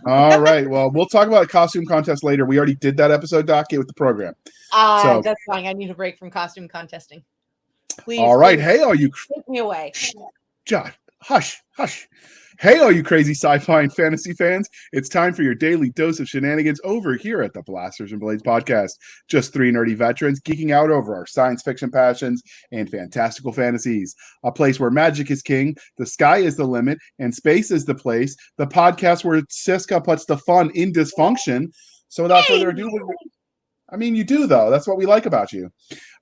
All right. Well, we'll talk about a costume contest later. We already did that episode, Doc, with the program. So, That's fine. I need a break from costume contesting. Please, all right. please, Hey, all you take me away. John, hush, hush. Hey, all you crazy sci-fi and fantasy fans. It's time for your daily dose of shenanigans over here at the Blasters and Blades podcast. Just three nerdy veterans geeking out over our science fiction passions and fantastical fantasies. A place where magic is king, the sky is the limit, and space is the place. The podcast where Cisca puts the fun in dysfunction. So without Hey, further ado, I mean, you do, though. That's what we like about you.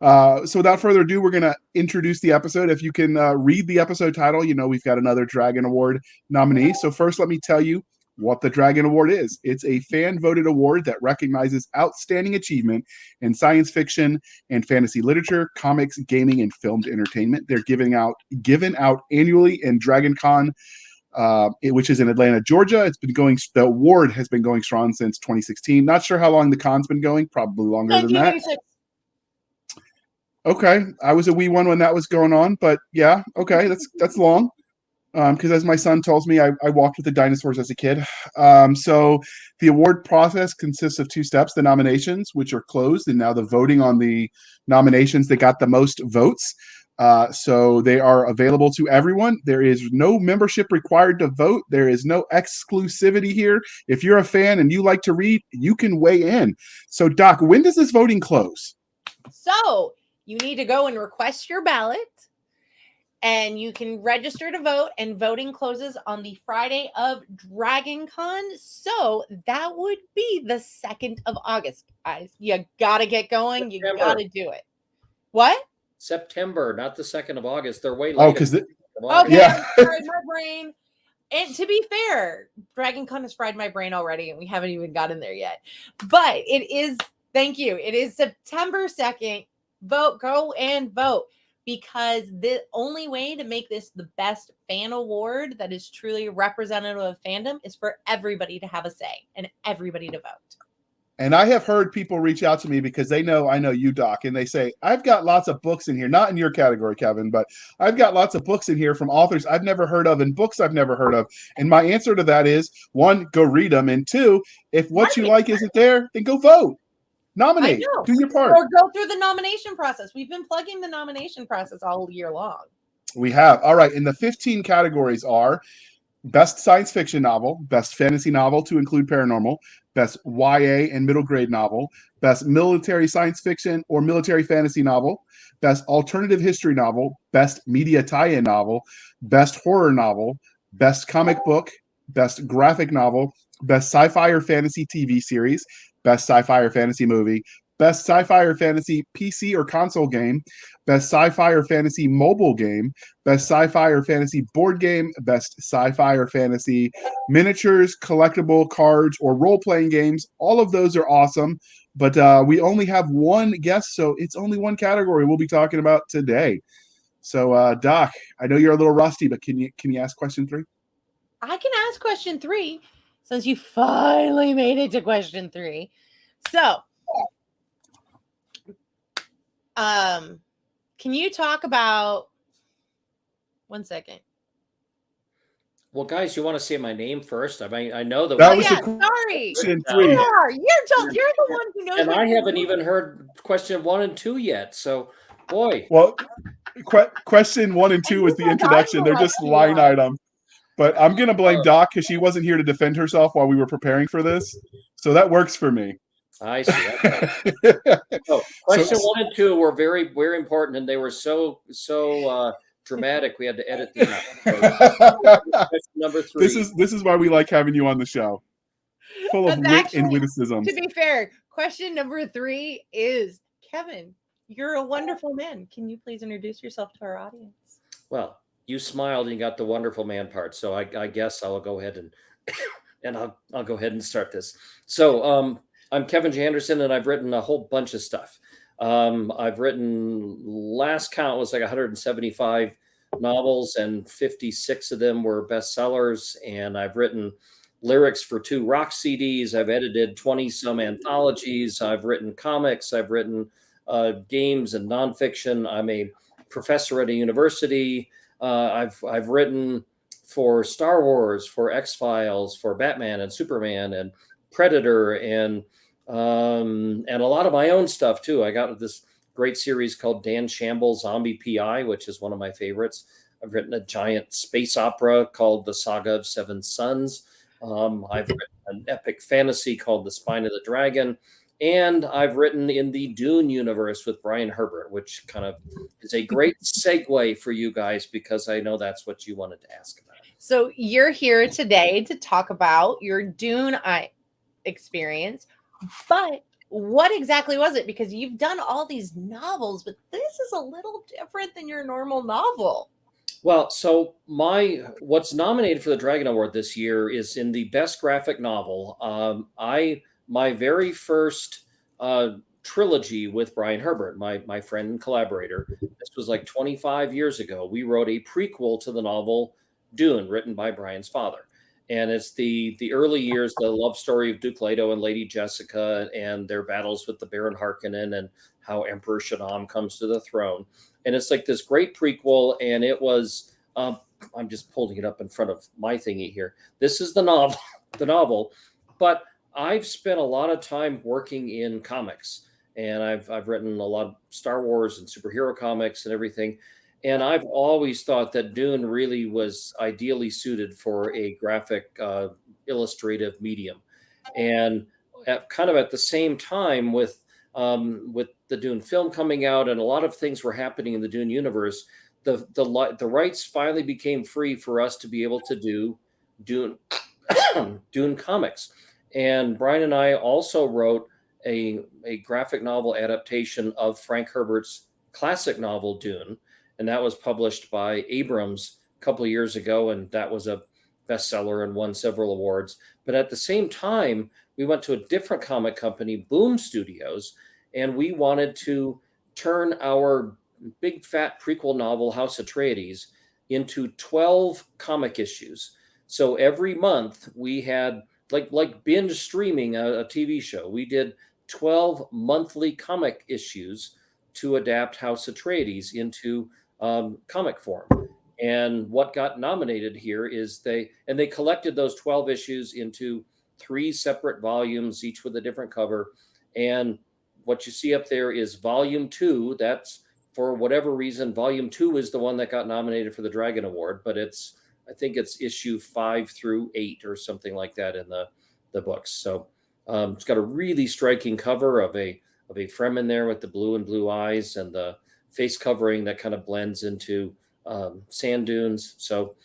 So without further ado, we're going to introduce the episode. If you can read the episode title, you know we've got another Dragon Award nominee. So first, let me tell you what the Dragon Award is. It's a fan-voted award that recognizes outstanding achievement in science fiction and fantasy literature, comics, gaming, and filmed entertainment. They're given out annually in Dragon Con, which is in Atlanta, Georgia. The award has been going strong since 2016. Not sure how long the con's been going, probably longer than that. 1986. Okay, I was a wee one when that was going on, but yeah, okay, that's long. Because as my son tells me, I walked with the dinosaurs as a kid. So the award process consists of two steps: the nominations, which are closed, and now the voting on the nominations that got the most votes. So they are available to everyone. There is no membership required to vote. There is no exclusivity here. If you're a fan and you like to read, you can weigh in. So, Doc, when does this voting close? So you need to go and request your ballot, and you can register to vote, and voting closes on the Friday of Dragon Con. So that would be the 2nd of August, guys. You got to get going. You got to do it. What? September, not the 2nd of August. They're way Oh, later. because Okay, yeah. sorry, my brain. And to be fair, Dragon Con has fried my brain already, and we haven't even gotten there yet. But it is, thank you. It is September 2nd. Vote, go and vote. Because the only way to make this the best fan award that is truly representative of fandom is for everybody to have a say and everybody to vote. And I have heard people reach out to me because I know you, Doc, and they say, I've got lots of books in here, not in your category, Kevin, but I've got lots of books in here from authors I've never heard of and books I've never heard of. And my answer to that is, one, go read them. And two, if what you like isn't there, then go vote. Nominate. Do your part. Or go through the nomination process. We've been plugging the nomination process all year long. We have. All right. And the 15 categories are best science fiction novel, best fantasy novel to include paranormal, best YA and middle grade novel, best military science fiction or military fantasy novel, best alternative history novel, best media tie-in novel, best horror novel, best comic book, best graphic novel, best sci-fi or fantasy TV series, best sci-fi or fantasy movie, best sci-fi or fantasy PC or console game, best sci-fi or fantasy mobile game, best sci-fi or fantasy board game, best sci-fi or fantasy miniatures, collectible cards, or role-playing games. All of those are awesome, but we only have one guest, so it's only one category we'll be talking about today. So, Doc, I know you're a little rusty, but can you ask question 3? I can ask question 3 since you finally made it to question 3. So, can you talk about 1 second? Well, guys, you want to say my name first? I mean, I know that was sorry. question 3. You're the one who knows. And I haven't even heard question 1 and 2 yet. So, boy. Well, question 1 and 2 was the introduction. They're just line items. But I'm going to blame Doc because she wasn't here to defend herself while we were preparing for this. So that works for me. I see. So, question 1 and 2 were very, very important, and they were so dramatic. We had to edit them out. So, number 3. This is why we like having you on the show. Full of wit and witticism. To be fair, question number 3 is, Kevin, you're a wonderful man. Can you please introduce yourself to our audience? Well, you smiled and you got the wonderful man part. So I guess I'll go ahead and I'll go ahead and start this. So I'm Kevin J. Anderson, and I've written a whole bunch of stuff. I've written, last count was like 175 novels, and 56 of them were bestsellers. And I've written lyrics for 2 rock CDs. I've edited 20 some anthologies. I've written comics. I've written games and nonfiction. I'm a professor at a university. I've written for Star Wars, for X-Files, for Batman and Superman and Predator, and a lot of my own stuff too. I got this great series called Dan Shamble's Zombie PI, which is one of my favorites. I've written a giant space opera called The Saga of Seven Suns. I've written an epic fantasy called The Spine of the Dragon. And I've written in the Dune universe with Brian Herbert, which kind of is a great segue for you guys, because I know that's what you wanted to ask about. So you're here today to talk about your Dune experience, but what exactly was it? Because you've done all these novels, but this is a little different than your normal novel. Well, so what's nominated for the Dragon Award this year is in the Best Graphic Novel. My very first trilogy with Brian Herbert, my friend and collaborator, this was like 25 years ago. We wrote a prequel to the novel Dune, written by Brian's father. And it's the early years, the love story of Duke Leto and Lady Jessica and their battles with the Baron Harkonnen and how Emperor Shaddam comes to the throne. And it's like this great prequel. And it was, I'm just pulling it up in front of my thingy here. This is the novel, but I've spent a lot of time working in comics, and I've written a lot of Star Wars and superhero comics and everything. And I've always thought that Dune really was ideally suited for a graphic illustrative medium. And at the same time with the Dune film coming out and a lot of things were happening in the Dune universe, the rights finally became free for us to be able to do Dune Dune comics. And Brian and I also wrote a graphic novel adaptation of Frank Herbert's classic novel Dune, and that was published by Abrams a couple of years ago, and that was a bestseller and won several awards. But at the same time, we went to a different comic company, Boom Studios, and we wanted to turn our big fat prequel novel House Atreides into 12 comic issues. So every month we had like binge streaming a TV show. We did 12 monthly comic issues to adapt House Atreides into comic form. And what got nominated here is they collected those 12 issues into 3 separate volumes, each with a different cover. And what you see up there is volume 2. That's, for whatever reason, volume 2 is the one that got nominated for the Dragon Award, but I think it's issue 5 through 8 or something like that in the books. So it's got a really striking cover of a Fremen there with the blue and blue eyes and the face covering that kind of blends into sand dunes. So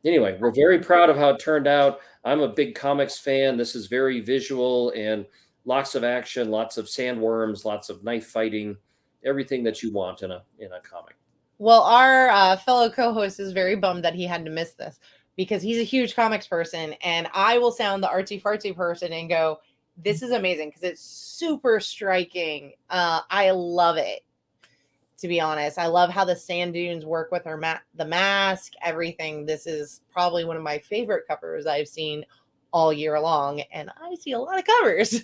anyway, we're very proud of how it turned out. I'm a big comics fan. This is very visual and lots of action, lots of sandworms, lots of knife fighting, everything that you want in a comic. Well, our fellow co-host is very bummed that he had to miss this because he's a huge comics person, and I will sound the artsy fartsy person and go, this is amazing because it's super striking. I love it, to be honest. I love how the sand dunes work with the mask, everything. This is probably one of my favorite covers I've seen all year long, and I see a lot of covers.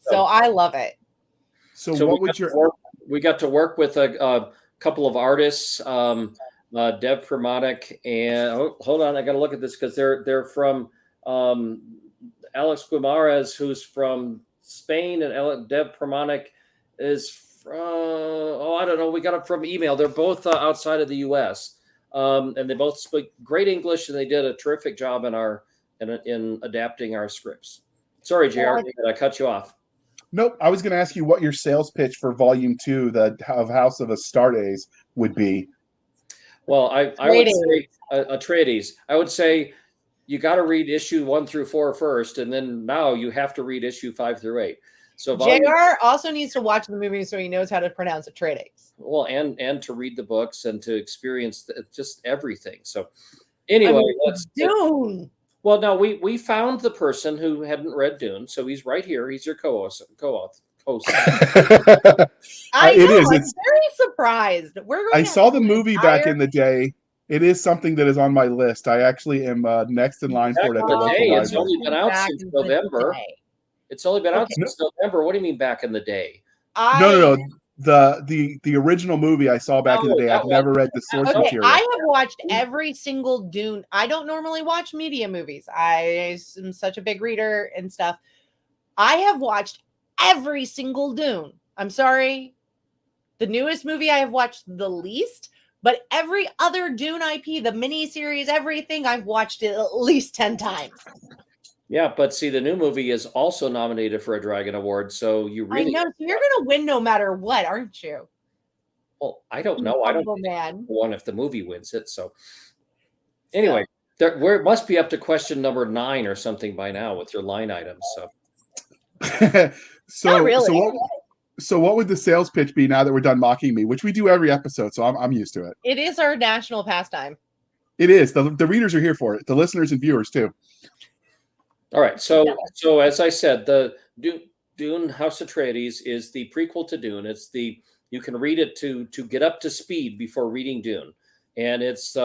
So I love it. So what would we got to work with a couple of artists, Dev Pramatic, and hold on, I got to look at this because they're from Alex Guimarães, who's from Spain, and Dev Pramatic is from I don't know. We got it from email. They're both outside of the U.S. And they both speak great English, and they did a terrific job in adapting our scripts. Sorry, JR, I cut you off. Nope. I was going to ask you what your sales pitch for Volume 2 of House of Astartes would be. Well, I would say Atreides. I would say you got to read issue 1 through 4 first, and then now you have to read issue 5 through 8. So JR also needs to watch the movie so he knows how to pronounce Atreides. Well, and to read the books and to experience just everything. So anyway, Dune. Well, no, we found the person who hadn't read Dune, so he's right here. He's your co-host. I know. I'm very surprised. I saw the movie back in the day. It is something that is on my list. I actually am next in line for it at the local library. It's only been out since November. It's only been out since November. What do you mean back in the day? No. the original movie I saw back in the Oh, day. that I've never read the source Okay, material. I have watched every single Dune. I don't normally watch media movies. I am such a big reader and stuff. I have watched every single Dune. I'm sorry. The newest movie I have watched the least, but every other Dune IP, the miniseries, everything, I've watched it at least 10 times. Yeah, but see, the new movie is also nominated for a Dragon Award, so you I really know. So you're going to win no matter what, aren't you? well, I don't You know. I don't humble think man. one if the movie wins it. So anyway, it must be up to question number 9 or something by now with your line items. So Not so really. what would the sales pitch be now that we're done mocking me, which we do every episode, so I'm used to it. It is our national pastime. It is. The readers are here for it. The listeners and viewers too. all right. So as I said, the Dune House Atreides is the prequel to Dune. It's the you can read it to get up to speed before reading Dune, and it's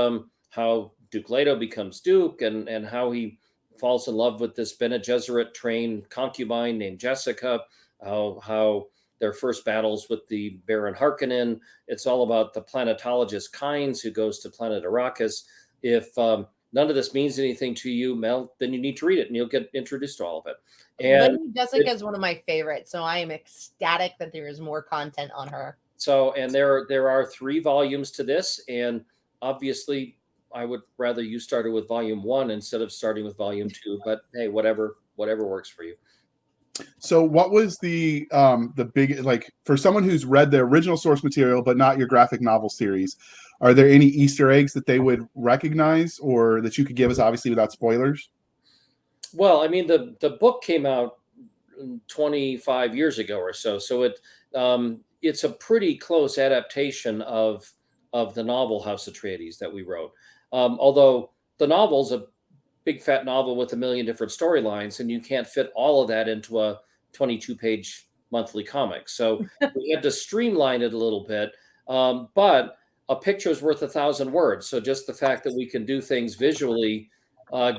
how Duke Leto becomes Duke and how he falls in love with this Bene Gesserit trained concubine named Jessica. How their first battles with the Baron Harkonnen. It's all about the planetologist Kynes who goes to planet Arrakis. If none of this means anything to you, Mel, then you need to read it and you'll get introduced to all of it. And Lady Jessica is one of my favorites, so I am ecstatic that there is more content on her. so, and there are 3 volumes to this, and obviously, I would rather you started with volume 1 instead of starting with volume 2. But hey, whatever works for you. So what was the big, like, for someone who's read the original source material but not your graphic novel series, are there any Easter eggs that they would recognize or that you could give us, obviously without spoilers? Well, I mean, the book came out 25 years ago or so, so it's a pretty close adaptation of the novel House Atreides that we wrote. Although the novel's a big fat novel with a million different storylines, and you can't fit all of that into a 22-page monthly comic. So we had to streamline it a little bit. But a picture's worth 1,000 words. So just the fact that we can do things visually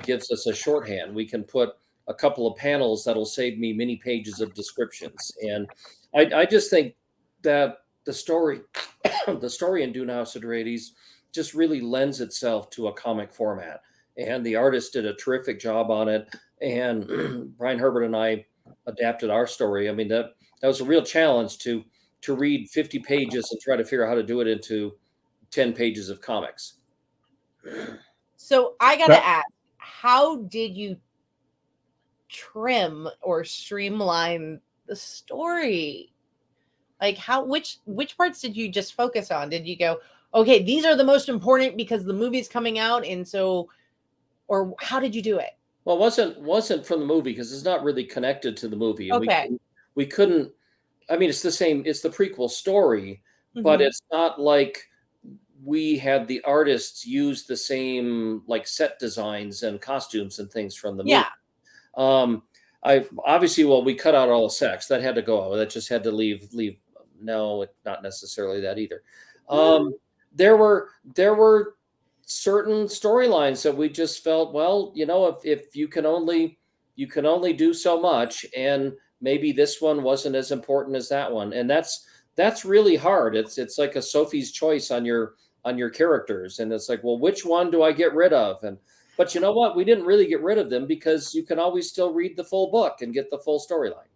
gives us a shorthand. We can put a couple of panels that'll save me many pages of descriptions. And I just think that the story, the story in Dune House Atreides just really lends itself to a comic format. And the artist did a terrific job on it. And Brian Herbert and I adapted our story. I mean, that was a real challenge to read 50 pages and try to figure out how to do it into 10 pages of comics. So I gotta ask, how did you trim or streamline the story? Like which parts did you just focus on? Did you go, okay, these are the most important because the movie's coming out, and so, or how did you do it? Well, it wasn't from the movie because it's not really connected to the movie. And Okay. we couldn't, I mean, it's the same, it's the prequel story, but it's not like we had the artists use the same like set designs and costumes and things from the movie. Yeah. I obviously, well, we cut out all the sex that had to go. That just had to leave. No, not necessarily that either. There were certain storylines that we just felt, well, you know, if you can only do so much, and maybe this one wasn't as important as that one, and that's really hard. It's like a Sophie's choice on your characters, and it's like, well, which one do I get rid of? But you know what? We didn't really get rid of them because you can always still read the full book and get the full storyline.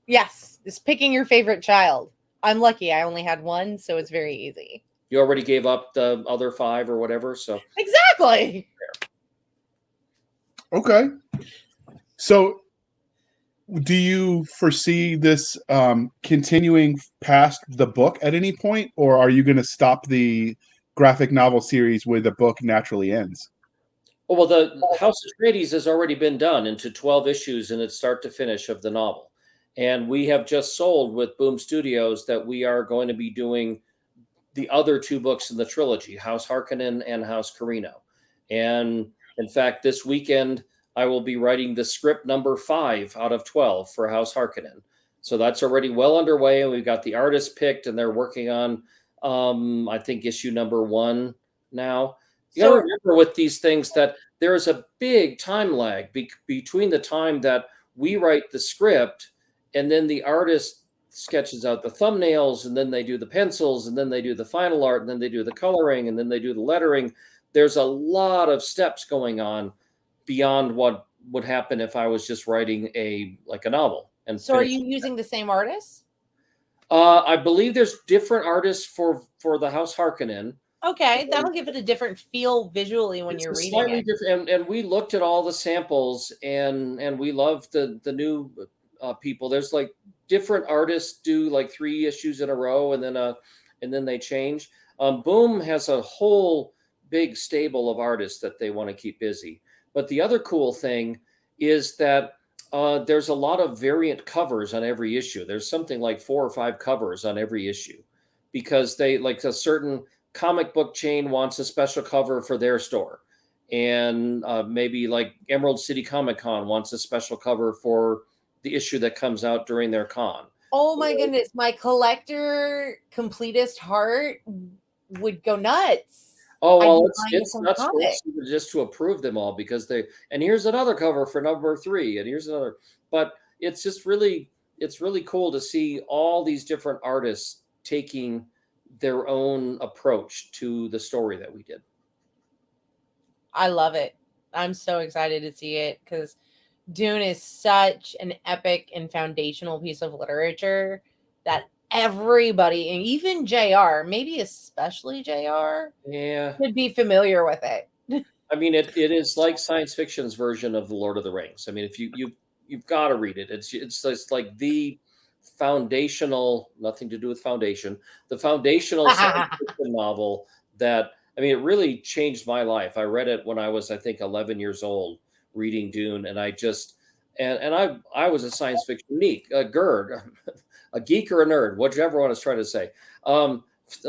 Yes, it's picking your favorite child. I'm lucky. I only had one, so it's very easy. You already gave up the other 5 or whatever, so exactly. Okay. So do you foresee this continuing past the book at any point, or are you going to stop the graphic novel series where the book naturally ends? well, the House Atreides has already been done into 12 issues in its start to finish of the novel. And we have just sold with Boom Studios that we are going to be doing the other 2 books in the trilogy, House Harkonnen and House Carino. And in fact, this weekend, I will be writing the script number 5 out of 12 for House Harkonnen. So that's already well underway, and we've got the artists picked, and they're working on, I think, issue number 1 now. You got to remember with these things that there is a big time lag between the time that we write the script and then the artist sketches out the thumbnails, and then they do the pencils, and then they do the final art, and then they do the coloring, and then they do the lettering. There's a lot of steps going on beyond what would happen if I was just writing a novel. And so are you using the same artists? I believe there's different artists for the House Harkonnen. Okay, that'll give it a different feel visually when you're reading Slightly it. different, and we looked at all the samples, and we love the new people. There's like different artists do like 3 issues in a row, and then they change. Boom has a whole big stable of artists that they want to keep busy. But the other cool thing is that there's a lot of variant covers on every issue. There's something like 4 or 5 covers on every issue, because they like a certain comic book chain wants a special cover for their store, and maybe like Emerald City Comic Con wants a special cover for the issue that comes out during their con. Oh my goodness, my collector completist heart would go nuts. Oh, well, it's nuts for us just to approve them all, because and here's another cover for number 3, and here's another. But it's just it's really cool to see all these different artists taking their own approach to the story that we did. I love it. I'm so excited to see it, because Dune is such an epic and foundational piece of literature that everybody, and even JR, maybe especially JR, could be familiar with it. I mean, it is like science fiction's version of the Lord of the Rings. I mean, if you've got to read it. It's like the foundational, nothing to do with foundation, the foundational science fiction novel that, I mean, it really changed my life. I read it when I was, I think, 11 years old, reading Dune, and I just I was a science fiction geek, a geek or a nerd, whichever one I was trying to say, a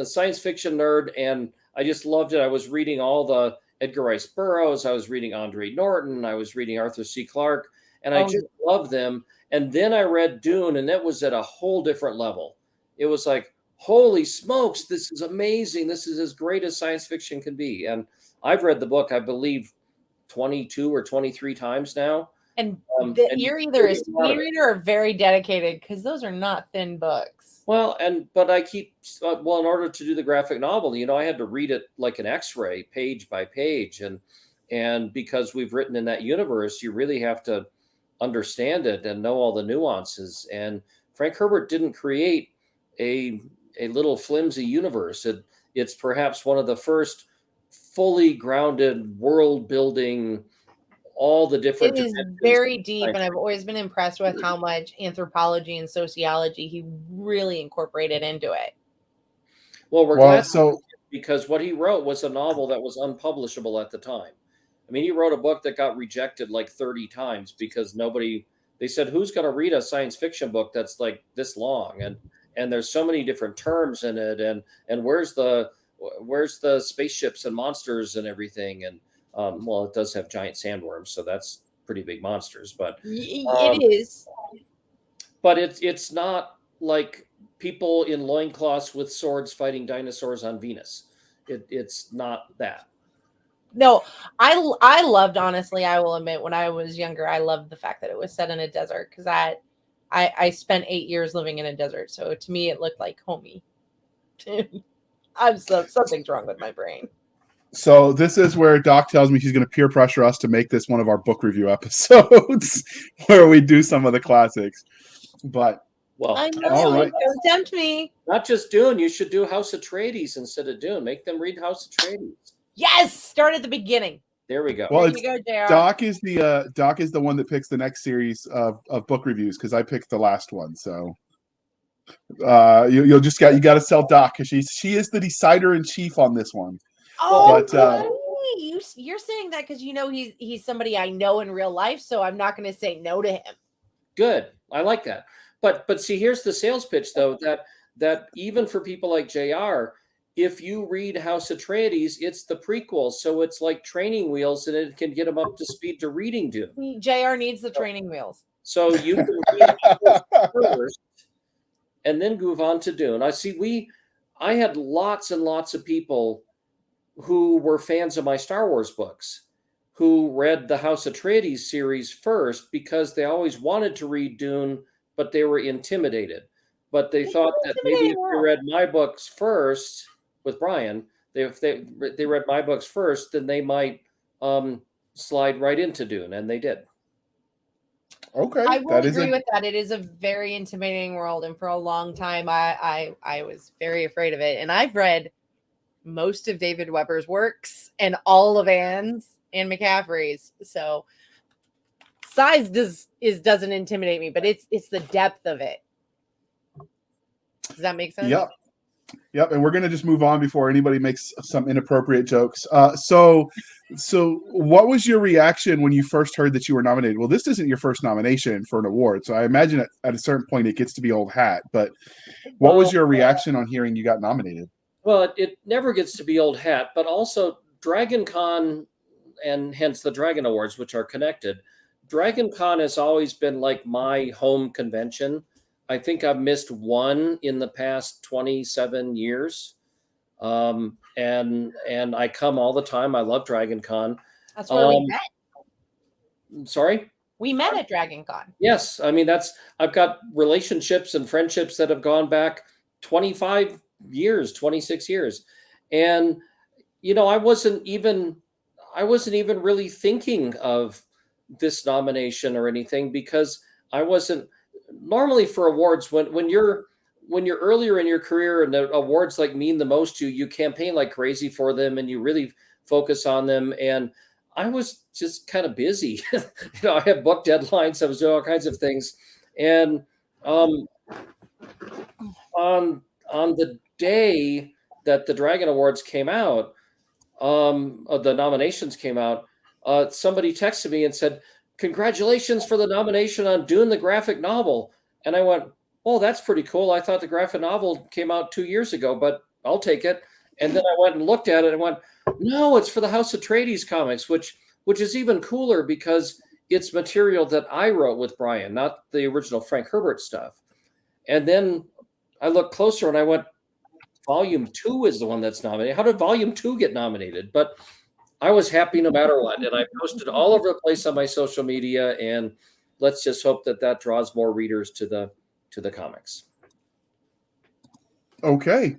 science fiction nerd, and I just loved it. I was reading all the Edgar Rice Burroughs, I was reading Andre Norton, I was reading Arthur C. Clarke, and I just loved them. And then I read Dune, and that was at a whole different level. It was like, holy smokes, this is amazing. This is as great as science fiction can be. And I've read the book, I believe, 22 or 23 times now. And you're either a speed reader or very dedicated, because those are not thin books. Well, but I keep, in order to do the graphic novel, I had to read it like an X-ray, page by page. And because we've written in that universe, you really have to understand it and know all the nuances. And Frank Herbert didn't create a little flimsy universe. It's perhaps one of the first fully grounded world building, all the different. It is very deep, and I've always been impressed with how much anthropology and sociology he really incorporated into it. Well, we're glad, because what he wrote was a novel that was unpublishable at the time. I mean, he wrote a book that got rejected like 30 times because they said, who's going to read a science fiction book that's like this long? And there's so many different terms in it. And where's the spaceships and monsters and everything? And, it does have giant sandworms, so that's pretty big monsters, but it is. But it's not like people in loincloths with swords fighting dinosaurs on Venus. It's not that. No, I loved, honestly, I will admit, when I was younger, I loved the fact that it was set in a desert, because I spent 8 years living in a desert. So to me, it looked like homey. Something's wrong with my brain. So this is where Doc tells me she's going to peer pressure us to make this one of our book review episodes where we do some of the classics. But I know, all right. Don't tempt me. Not just Dune. You should do House Atreides instead of Dune. Make them read House Atreides. Yes, start at the beginning. There we go. Well, there you go, JR. Doc is the one that picks the next series of book reviews, because I picked the last one. So you got to sell Doc, because she is the decider in chief on this one. Oh, but, you're saying that because he's somebody I know in real life, so I'm not going to say no to him. Good, I like that. But see, here's the sales pitch, though, that even for people like JR, if you read House Atreides, it's the prequel, so it's like training wheels, and it can get them up to speed to reading Dune. JR needs the training wheels. So you can read first, and then move on to Dune. I had lots and lots of people who were fans of my Star Wars books, who read the House Atreides series first because they always wanted to read Dune, but they were intimidated. but they It's thought an that maybe if intimidating they world. read my books first with Brian, if they read my books first, then they might slide right into Dune, and they did. Okay, I will that is agree a with that. It is a very intimidating world, and for a long time, I was very afraid of it. And I've read most of David Weber's works and all of Anne's and McCaffrey's, so size doesn't intimidate me, but it's the depth of it. Does that make sense? yep. Yep, and we're gonna just move on before anybody makes some inappropriate jokes. So what was your reaction when you first heard that you were nominated? Well, this isn't your first nomination for an award, so I imagine at a certain point it gets to be old hat. But what was Well, your reaction on hearing you got nominated? well, it never gets to be old hat, but also Dragon Con, and hence the Dragon Awards, which are connected. Dragon Con has always been like my home convention. I think I've missed one in the past 27 years. And I come all the time. I love Dragon Con. That's where we Um, met. sorry? We met at Dragon Con. Yes. I mean, I've got relationships and friendships that have gone back 25 years, 26 years. And, I wasn't even really thinking of this nomination or anything, because I wasn't normally for awards when you're earlier in your career and the awards like mean the most to you, you campaign like crazy for them and you really focus on them. And I was just kind of busy. I had book deadlines. I was doing all kinds of things. And um, on the day that the Dragon Awards came out, the nominations came out, somebody texted me and said, "Congratulations for the nomination on Dune the graphic novel." And I went, "Oh, that's pretty cool. I thought the graphic novel came out 2 years ago, but I'll take it." And then I went and looked at it and went, "No, it's for the House Atreides comics," which is even cooler because it's material that I wrote with Brian, not the original Frank Herbert stuff. And then I looked closer and I went, Volume 2 is the one that's nominated. How did Volume 2 get nominated? But I was happy no matter what. And I posted all over the place on my social media. And let's just hope that that draws more readers to the comics. Okay.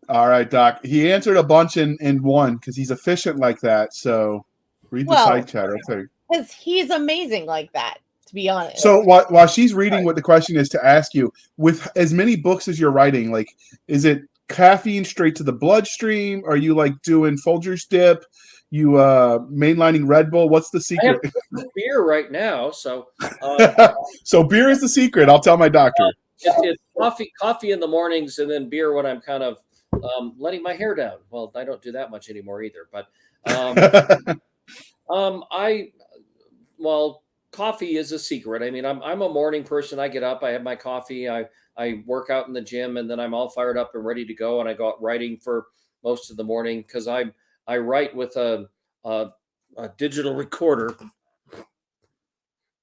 All right, Doc. He answered a bunch in one because he's efficient like that. So read the side chat. Okay. Because he's amazing like that, to be honest. So while she's reading what the question is to ask you, with as many books as you're writing, like, is it caffeine straight to the bloodstream? Are you like doing Folgers dip? You mainlining Red Bull? What's the I have secret? beer right now. So So beer is the secret. I'll tell my doctor. it's coffee in the mornings and then beer when I'm kind of letting my hair down. Well, I don't do that much anymore either. But I well, coffee is a secret. I mean, I'm a morning person. I get up, I have my coffee, I work out in the gym, and then I'm all fired up and ready to go. And I go out writing for most of the morning because I write with a digital recorder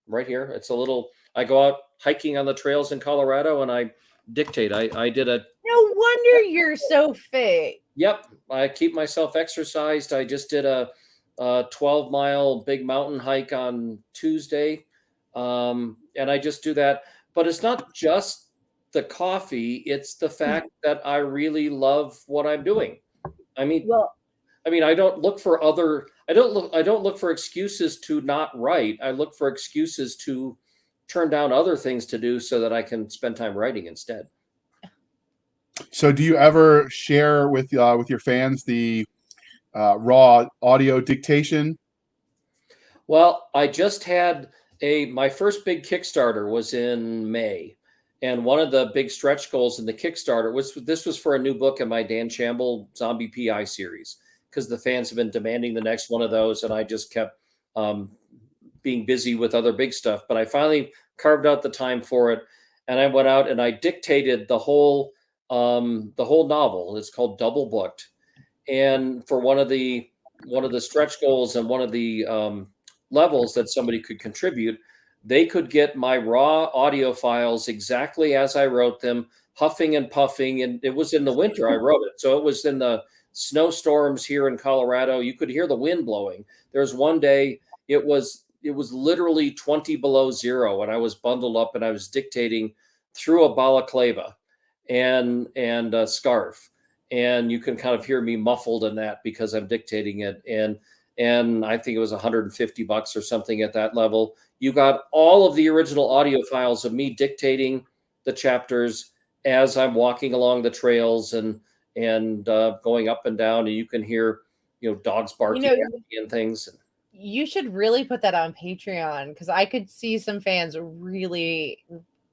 right here. It's a little. I go out hiking on the trails in Colorado and I dictate. I did a. No wonder you're so fit. Yep, I keep myself exercised. I just did a 12-mile big mountain hike on Tuesday. And I just do that. But it's not just the coffee, it's the fact that I really love what I'm doing. I mean, Well, I don't look for I don't look for excuses to not write. I look for excuses to turn down other things to do so that I can spend time writing instead. So do you ever share with your fans the raw audio dictation? Well, I just had my first big Kickstarter was in May. And one of the big stretch goals in the Kickstarter was for a new book in my Dan Shamble Zombie PI series, because the fans have been demanding the next one of those, and I just kept being busy with other big stuff. But I finally carved out the time for it, and I went out and I dictated the whole novel. It's called Double Booked, and for one of the stretch goals and one of the levels that somebody could contribute, they could get my raw audio files exactly as I wrote them, huffing and puffing. And it was in the winter I wrote it. So it was in the snowstorms here in Colorado. You could hear the wind blowing. There's one day it was literally 20 below zero, and I was bundled up and I was dictating through a balaclava and a scarf, and you can kind of hear me muffled in that because I'm dictating it. And I think it was $150 or something at that level. You got all of the original audio files of me dictating the chapters as I'm walking along the trails and going up and down, and you can hear, dogs barking at me and things. You should really put that on Patreon, because I could see some fans really,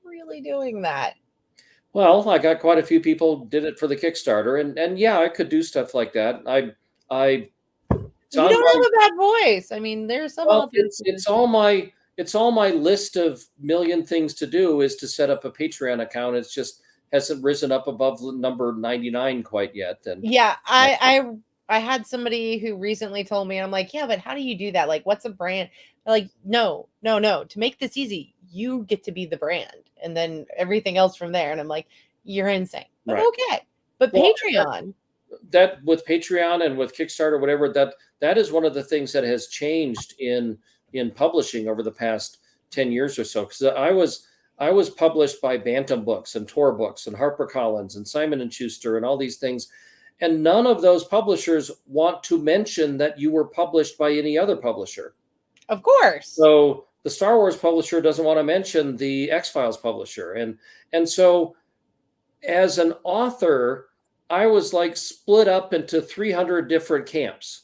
really doing that. Well, I got quite a few people did it for the Kickstarter, and yeah, I could do stuff like that. You don't have a bad voice. I mean, there's some authors. It's all my list of million things to do is to set up a Patreon account. It's just hasn't risen up above number 99 quite yet. And yeah, I had somebody who recently told me, and I'm like, yeah, but how do you do that? Like, what's a brand? They're like, no. To make this easy, you get to be the brand, and then everything else from there. And I'm like, you're insane. But right. Okay. But well, Patreon. That with Patreon and with Kickstarter, whatever, that is one of the things that has changed in publishing over the past 10 years or so. Because I was published by Bantam Books and Tor Books and HarperCollins and Simon and Schuster and all these things. And none of those publishers want to mention that you were published by any other publisher. Of course. So the Star Wars publisher doesn't want to mention the X-Files publisher. And so as an author, I was like split up into 300 different camps.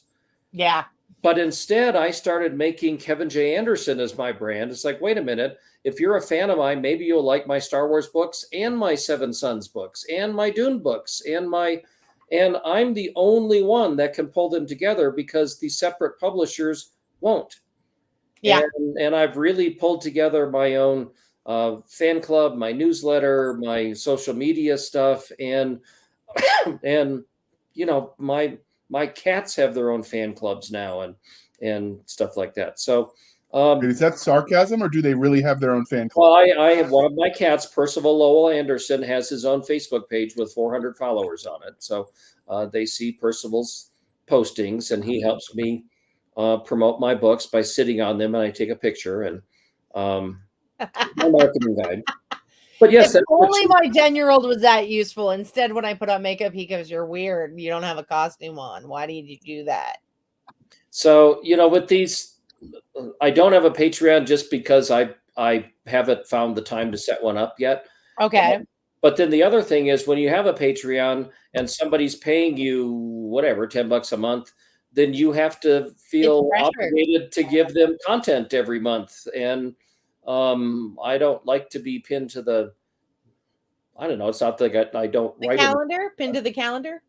Yeah. But instead, I started making Kevin J. Anderson as my brand. It's like, wait a minute. If you're a fan of mine, maybe you'll like my Star Wars books and my Seven Sons books and my Dune books and I'm the only one that can pull them together because the separate publishers won't. Yeah. And I've really pulled together my own fan club, my newsletter, my social media stuff, and my cats have their own fan clubs now and stuff like that. So is that sarcasm, or do they really have their own fan club? Well, I have one of my cats, Percival Lowell Anderson, has his own Facebook page with 400 followers on it. So they see Percival's postings, and he helps me promote my books by sitting on them, and I take a picture and my marketing guide. But yes, if only my 10-year-old was that useful. Instead, when I put on makeup, he goes, "You're weird. You don't have a costume on. Why did you do that?" So, with these, I don't have a Patreon just because I haven't found the time to set one up yet. Okay. But then the other thing is, when you have a Patreon and somebody's paying you whatever, $10 a month, then you have to feel obligated to give them content every month. And I don't like to be pinned to I don't know. It's not like I don't write calendar, pinned to the calendar.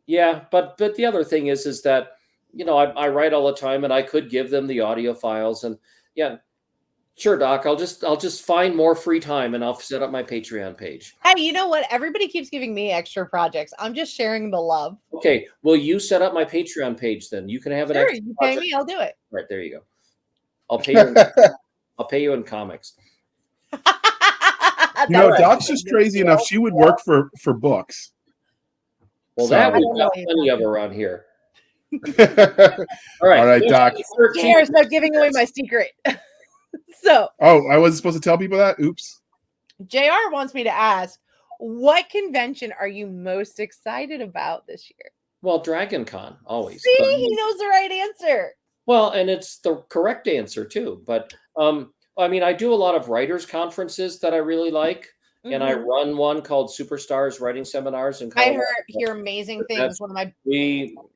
Yeah. But the other thing is that, I write all the time, and I could give them the audio files, and yeah, sure, Doc, I'll just find more free time and I'll set up my Patreon page. Hey, you know what? Everybody keeps giving me extra projects. I'm just sharing the love. Okay. Well, you set up my Patreon page, then you can have an extra you pay me, I'll do it. Right, there you go. I'll pay you I'll pay you in comics. Doc's just crazy enough. She would work for books. Well, that we've got plenty of around here. All right, Doc. Cheers, not giving away my secret. So. Oh, I wasn't supposed to tell people that? Oops. JR wants me to ask, what convention are you most excited about this year? Well, Dragon Con, always. See, he knows the right answer. Well, and it's the correct answer too. But I mean, I do a lot of writers' conferences that I really like. Mm-hmm. And I run one called Superstars Writing Seminars in Colorado. I hear amazing things. One of my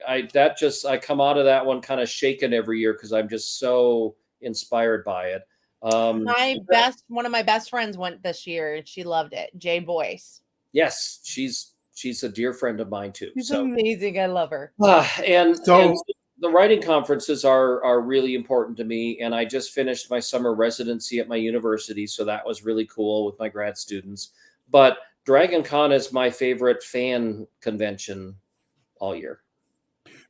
I come out of that one kind of shaken every year because I'm just so inspired by it. One of my best friends went this year and she loved it. Jay Boyce. Yes, she's a dear friend of mine too. She's amazing. I love her. And the writing conferences are really important to me. And I just finished my summer residency at my university. So that was really cool with my grad students. But Dragon Con is my favorite fan convention all year.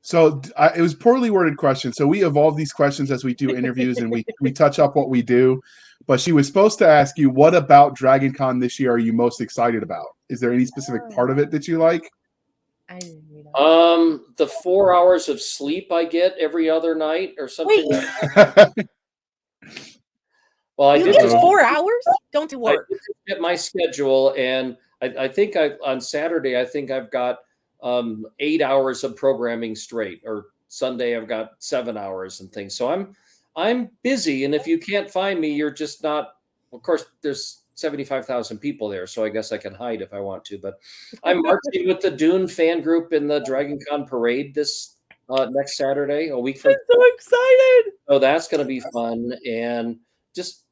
So it was a poorly worded question. So we evolve these questions as we do interviews and we touch up what we do. But she was supposed to ask you, what about Dragon Con this year are you most excited about? Is there any specific part of it that you like? The 4 hours of sleep I get every other night or something. Well, I You did get just 4 hours? Don't do I work. did just get my schedule, and I think on Saturday I think I've got 8 hours of programming straight, or Sunday I've got 7 hours and things. So I'm busy, and if you can't find me, you're just not. Of course, there's 75,000 people there, so I guess I can hide if I want to. But I'm marching with the Dune fan group in the Dragon Con parade this next Saturday, a week from. I'm so excited. So that's going to be fun. And just,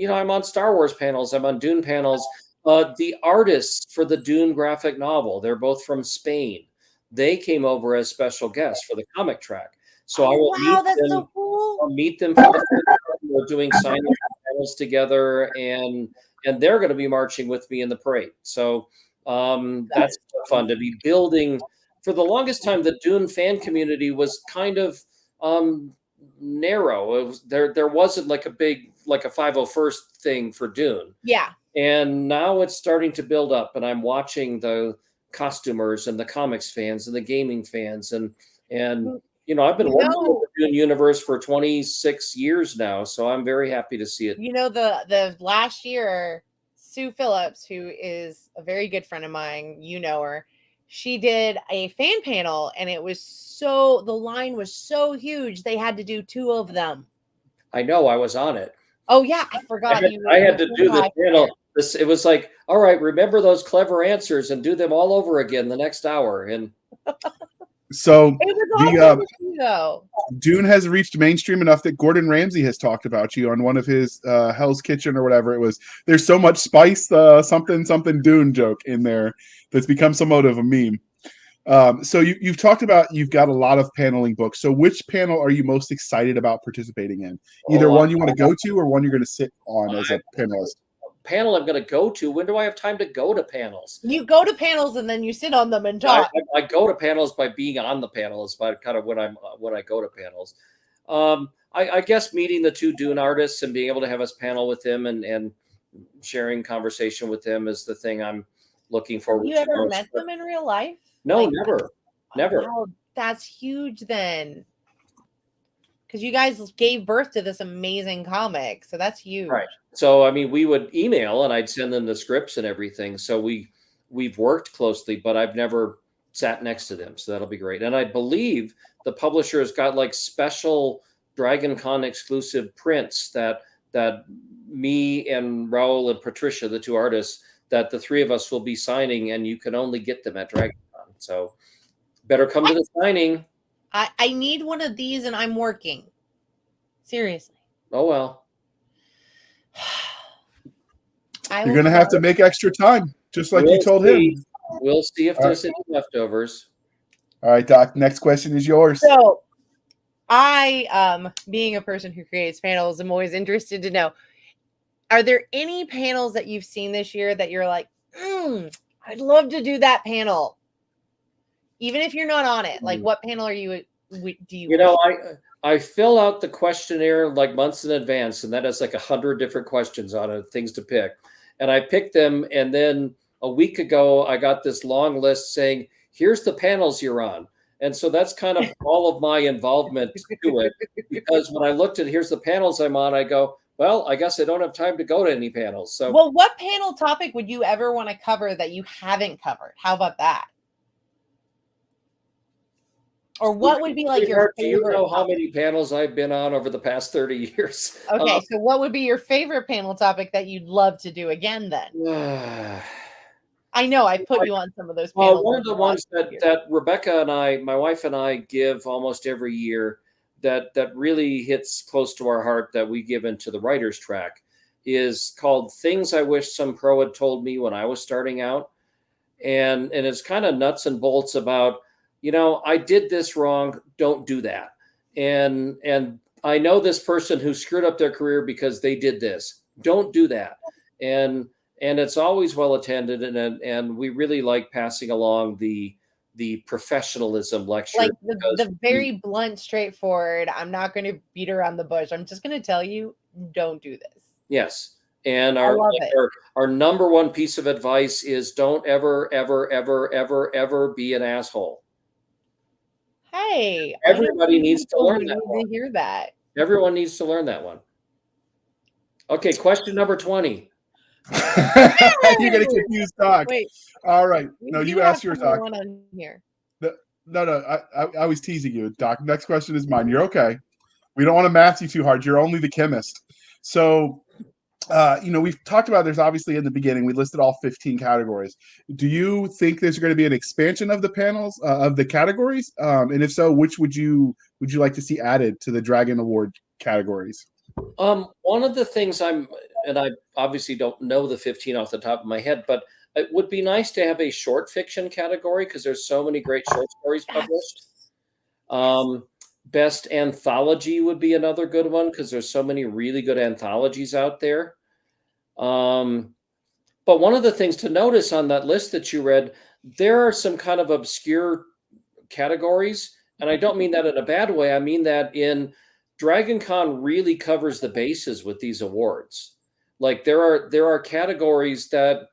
I'm on Star Wars panels, I'm on Dune panels. The artists for the Dune graphic novel, they're both from Spain. They came over as special guests for the comic track. So I will Wow, that's them. so cool. I'll meet them for the first time. We're doing signing panels together, and they're going to be marching with me in the parade. So that's fun to be building. For the longest time, the Dune fan community was kind of narrow. There wasn't like a big, like a 501st thing for Dune. Yeah. And now it's starting to build up, and I'm watching the costumers and the comics fans and the gaming fans, and I've been working with the Dune universe for 26 years now, so I'm very happy to see it. The last year, Sue Phillips, who is a very good friend of mine, you know her, she did a fan panel, and the line was so huge they had to do 2 of them. I know, I was on it. Oh yeah, I forgot I had to do the panel. It was like, all right, remember those clever answers and do them all over again the next hour. And so it was awesome to see, though. Dune has reached mainstream enough that Gordon Ramsay has talked about you on one of his Hell's Kitchen or whatever it was. There's so much spice, something Dune joke in there that's become somewhat of a meme. So you've talked about, you've got a lot of paneling books. So which panel are you most excited about participating in? Either one you want to go to or one you're going to sit on as a panelist. Panel I'm going to go to. When do I have time to go to panels? You go to panels and then you sit on them and talk. I go to panels by being on the panels, but kind of when I go to panels. I guess meeting the 2 Dune artists and being able to have us panel with them and sharing conversation with them is the thing I'm looking forward to. Have you ever met them in real life? No, never. Wow, that's huge then. Because you guys gave birth to this amazing comic, so that's huge. Right. So I mean, we would email and I'd send them the scripts and everything. So we've worked closely, but I've never sat next to them. So that'll be great. And I believe the publisher has got like special Dragon Con exclusive prints that me and Raul and Patricia, the 2 artists, that the 3 of us will be signing, and you can only get them at Dragon Con. So better come to the signing. I need one of these, and I'm working. Seriously. Oh, well. You're going to have to make extra time, just like you told him. We'll see if there's any leftovers. All right, Doc, next question is yours. So I, being a person who creates panels, I'm always interested to know, are there any panels that you've seen this year that you're like, I'd love to do that panel? Even if you're not on it, like what panel do you I fill out the questionnaire like months in advance, and that has like 100 different questions on it, things to pick. And I pick them, and then a week ago, I got this long list saying, here's the panels you're on. And so that's kind of all of my involvement to it. Because when I looked at here's the panels I'm on, I go, well, I guess I don't have time to go to any panels. So, well, what panel topic would you ever want to cover that you haven't covered? How about that? Or what would be like your favorite? Do you know how many panels I've been on over the past 30 years? Okay, so what would be your favorite panel topic that you'd love to do again then? I know I put you on some of those panels. One of the ones that Rebecca and I, my wife and I, give almost every year that really hits close to our heart, that we give into the writer's track, is called Things I Wish Some Pro Had Told Me When I Was Starting Out. And it's kind of nuts and bolts about, I did this wrong, don't do that. And I know this person who screwed up their career because they did this. Don't do that. And it's always well attended, and we really like passing along the professionalism lecture. Like the very blunt, straightforward, I'm not going to beat around the bush. I'm just going to tell you, don't do this. Yes. And our number one piece of advice is don't ever, ever, ever, ever, ever be an asshole. Hey, everybody needs to learn that one. To hear that. Everyone needs to learn that one. Okay, question number 20. You're gonna Hey! confuse Doc. Wait, All right. we No, do you have asked yours, Doc. 21 on here. No. I was teasing you, Doc. Next question is mine. You're okay. We don't want to math you too hard. You're only the chemist. So, we've talked about there's obviously in the beginning, we listed all 15 categories. Do you think there's going to be an expansion of the panels, of the categories? And if so, which would you like to see added to the Dragon Award categories? One of the things and I obviously don't know the 15 off the top of my head, but it would be nice to have a short fiction category because there's so many great short stories published. Um, Best anthology would be another good one because there's so many really good anthologies out there. But one of the things to notice on that list that you read, there are some kind of obscure categories, and I don't mean that in a bad way. I mean that in Dragon Con really covers the bases with these awards. Like there are categories that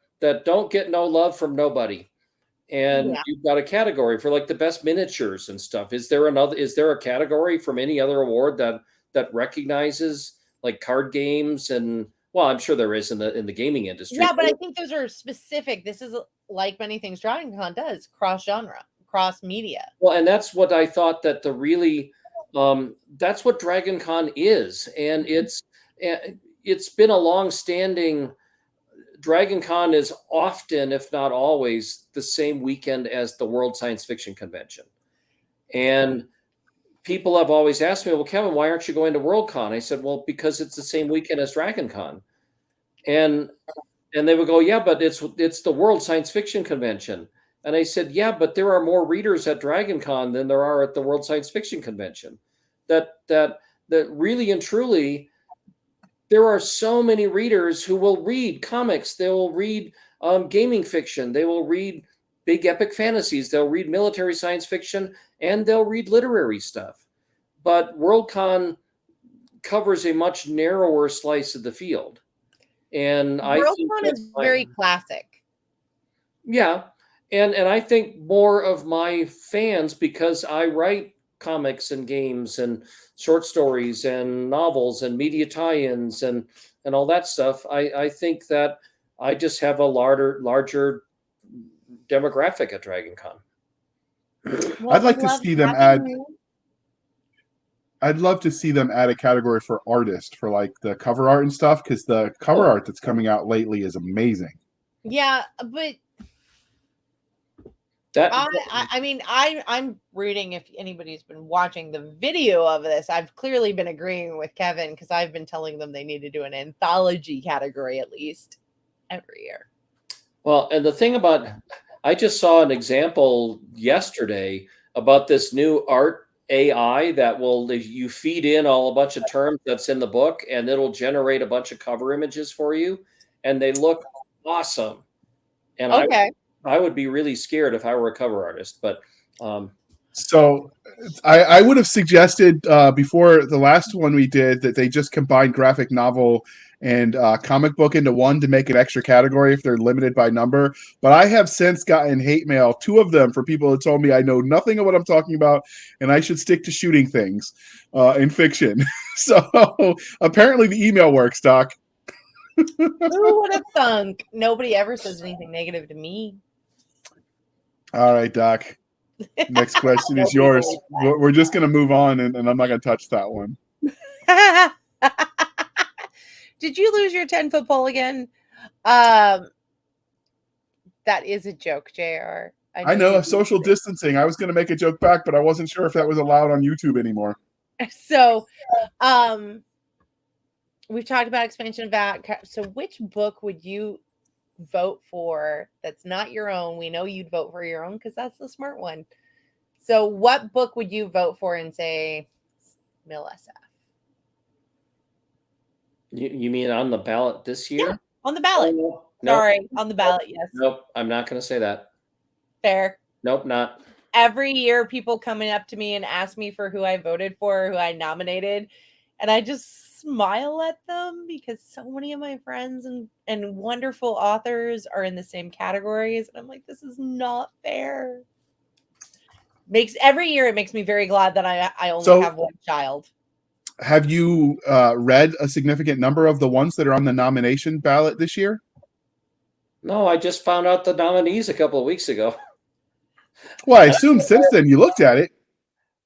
don't get no love from nobody. And Yeah. you've got a category for like the best miniatures and stuff. Is there a category from any other award that recognizes like card games and well, I'm sure there is in the gaming industry. Yeah, but I think those are specific. This is like many things Dragon Con does, cross genre, cross media. Well, and that's what I thought that the really that's what Dragon Con is. And it's been a long standing Dragon Con is often, if not always, the same weekend as the World Science Fiction Convention. And people have always asked me, well, Kevin, why aren't you going to Worldcon? I said, well, because it's the same weekend as Dragon Con. And they would go, yeah, but it's the World Science Fiction Convention. And I said, yeah, but there are more readers at Dragon Con than there are at the World Science Fiction Convention. That really and truly, there are so many readers who will read comics. They will read gaming fiction. They will read big epic fantasies. They'll read military science fiction, and they'll read literary stuff. But Worldcon covers a much narrower slice of the field. And I think Worldcon is very classic. yeah. And I think more of my fans, because I write comics and games and short stories and novels and media tie-ins and all that stuff, I think that I just have a larger demographic at Dragon Con. Well, I'd like we to love see them having add. you. I'd love to see them add a category for artist for like the cover art and stuff because the cover art that's coming out lately is amazing. Yeah, but That I mean, I'm reading. If anybody's been watching the video of this, I've clearly been agreeing with Kevin because I've been telling them they need to do an anthology category at least every year. well, and the thing about I just saw an example yesterday about this new art AI that will if you feed in all a bunch of terms that's in the book and it'll generate a bunch of cover images for you and they look awesome. And Okay. I would be really scared if I were a cover artist, but So I would have suggested before the last one we did that they just combine graphic novel and comic book into one to make an extra category if they're limited by number. But I have since gotten hate mail, 2 of them, for people who told me I know nothing of what I'm talking about and I should stick to shooting things in fiction. So apparently the email works, Doc. Who would have thunk? Nobody ever says anything negative to me. All right, Doc. Next question is yours. We're just going to move on, and I'm not going to touch that one. Did you lose your 10-foot pole again? That is a joke, JR. I know, social distancing. I was going to make a joke back, but I wasn't sure if that was allowed on YouTube anymore. So, we've talked about expansion of that. So, which book would you vote for that's not your own? We know you'd vote for your own because that's the smart one. So, what book would you vote for and say Mill SF? you mean on the ballot this year? Yeah, on the ballot. Nope. Sorry, on the ballot, yes. Nope, I'm not going to say that. Fair. Nope, not. Every year, people coming up to me and ask me for who I voted for, who I nominated, and I just smile at them because so many of my friends and wonderful authors are in the same categories, and I'm like, this is not fair. Every year it makes me very glad that I only have one child. have you read a significant number of the ones that are on the nomination ballot this year? No, I just found out the nominees a couple of weeks ago. Well, I assume since then you looked at it.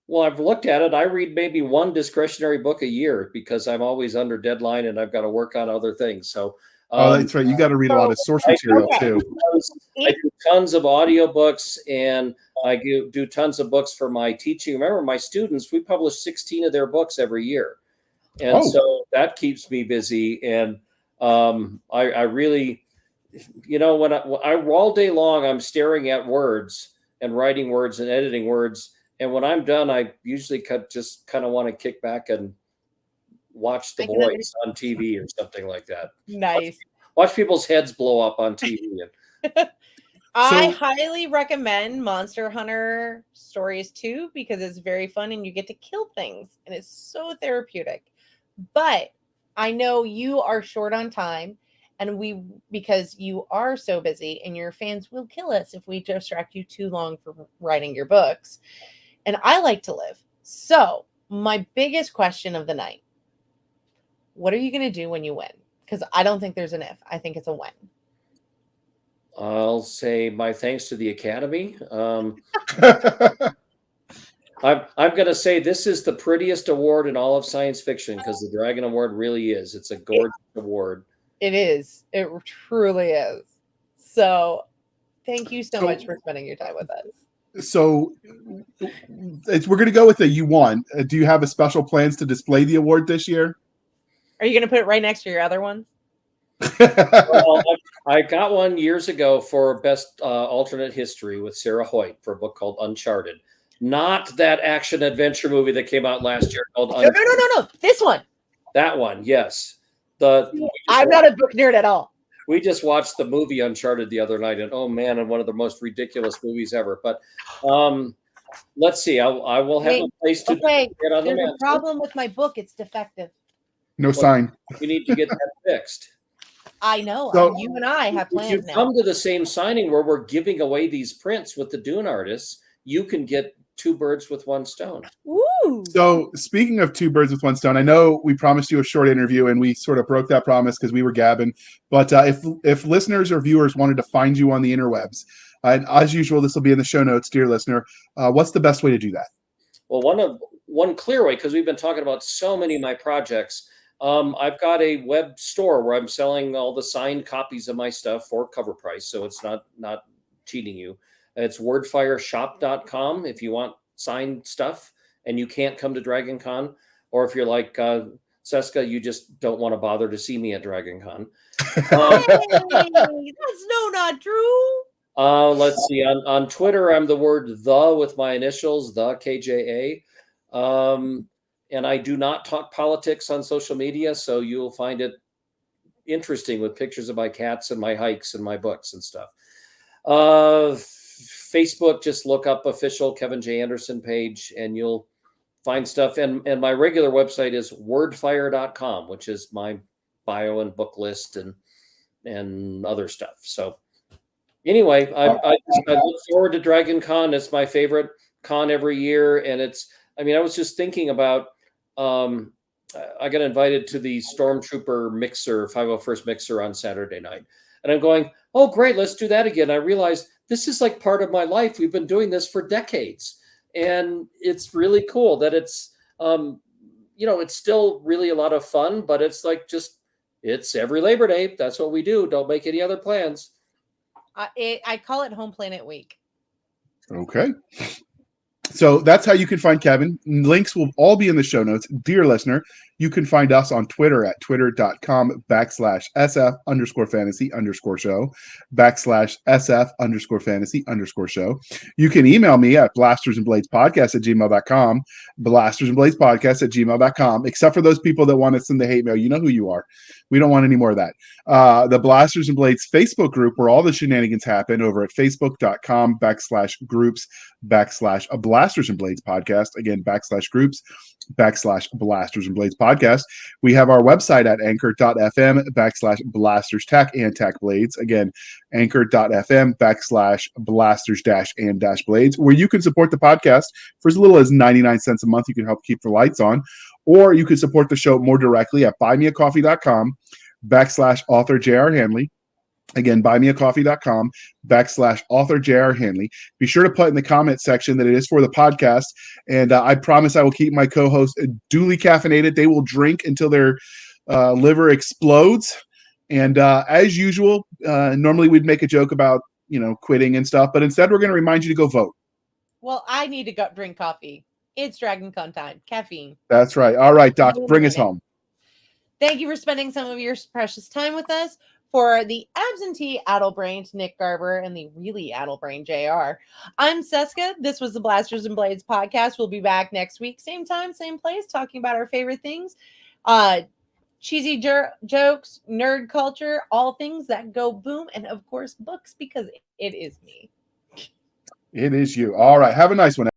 Well, I've looked at it. I read maybe one discretionary book a year because I'm always under deadline and I've got to work on other things. So, Oh, that's right. You got to read a lot of source I material okay. too. I do tons of audiobooks and I do tons of books for my teaching. Remember, my students, we publish 16 of their books every year. And Oh. so that keeps me busy. And I really, when I all day long, I'm staring at words and writing words and editing words. And when I'm done, I usually just kind of want to kick back and watch The I can Boys on TV or something like that. Nice. Watch people's heads blow up on TV. I highly recommend Monster Hunter Stories 2 because it's very fun and you get to kill things and it's so therapeutic. But I know you are short on time and because you are so busy and your fans will kill us if we distract you too long for writing your books. And I like to live. So my biggest question of the night, what are you going to do when you win? Because I don't think there's an if. I think it's a when. I'll say my thanks to the Academy. I'm going to say this is the prettiest award in all of science fiction because the Dragon Award really is. It's a gorgeous award. It is. It truly is. So thank you so much for spending your time with us. So we're going to go with the you won. Do you have a special plans to display the award this year? Are you going to put it right next to your other ones? Well, I got one years ago for best alternate history with Sarah Hoyt for a book called Uncharted. Not that action adventure movie that came out last year called No. This one. That one, yes. I'm not a book nerd at all. We just watched the movie Uncharted the other night, and oh man, and one of the most ridiculous movies ever. But let's see. I will have a place to get on the There's a problem with my book. It's defective. No sign. We need to get that fixed. I know. So, you and I have plans If you now. come to the same signing where we're giving away these prints with the Dune artists, you can get 2 birds with 1 stone. Woo! So speaking of 2 birds with 1 stone, I know we promised you a short interview and we sort of broke that promise because we were gabbing. But if listeners or viewers wanted to find you on the interwebs, and as usual, this will be in the show notes, dear listener, what's the best way to do that? Well, one clear way, because we've been talking about so many of my projects. I've got a web store where I'm selling all the signed copies of my stuff for cover price, so it's not cheating you. It's wordfireshop.com if you want signed stuff and you can't come to Dragon Con, or if you're like Cisca, you just don't want to bother to see me at Dragon Con. Hey, that's not true. Let's see. On Twitter, I'm the word the with my initials, the KJA. And I do not talk politics on social media, so you'll find it interesting with pictures of my cats and my hikes and my books and stuff. Facebook, just look up official Kevin J. Anderson page and you'll find stuff. And my regular website is wordfire.com, which is my bio and book list and other stuff. So anyway, I look forward to Dragon Con. It's my favorite con every year. And I was just thinking about, I got invited to the Stormtrooper mixer, 501st mixer on Saturday night. And I'm going, oh, great, let's do that again. I realized this is like part of my life. We've been doing this for decades. And it's really cool that it's, it's still really a lot of fun, but it's like it's every Labor Day. That's what we do. Don't make any other plans. I call it Home Planet Week. Okay. So that's how you can find Kevin. Links will all be in the show notes. Dear listener, you can find us on Twitter at twitter.com/SF_fantasy_show, /SF_fantasy_show. You can email me at blastersandbladespodcast@gmail.com, blastersandbladespodcast@gmail.com, except for those people that want to send the hate mail. You know who you are. We don't want any more of that. The Blasters and Blades Facebook group where all the shenanigans happen over at facebook.com /groups /a Blasters and Blades podcast. Again, /groups /Blasters and Blades podcast. We have our website at anchor.fm /Blasters Tech and Tech Blades. Again, anchor.fm /Blasters and Blades, where you can support the podcast for as little as 99 cents a month. You can help keep the lights on, or you can support the show more directly at buymeacoffee.com /author J.R. Handley. Again, buymeacoffee.com /author J.R. Handley. Be sure to put in the comment section that it is for the podcast. And I promise I will keep my co-hosts duly caffeinated. They will drink until their liver explodes. And as usual, normally we'd make a joke about, quitting and stuff. But instead, we're going to remind you to go vote. Well, I need to go drink coffee. It's Dragon Con time. Caffeine. That's right. All right, Doc, bring us home. Thank you for spending some of your precious time with us. For the absentee addle-brained Nick Garber and the really addle-brained JR, I'm Cisca. This was the Blasters and Blades podcast. We'll be back next week, same time, same place, talking about our favorite things. Cheesy jokes, nerd culture, all things that go boom, and of course, books, because it is me. It is you. All right. Have a nice one.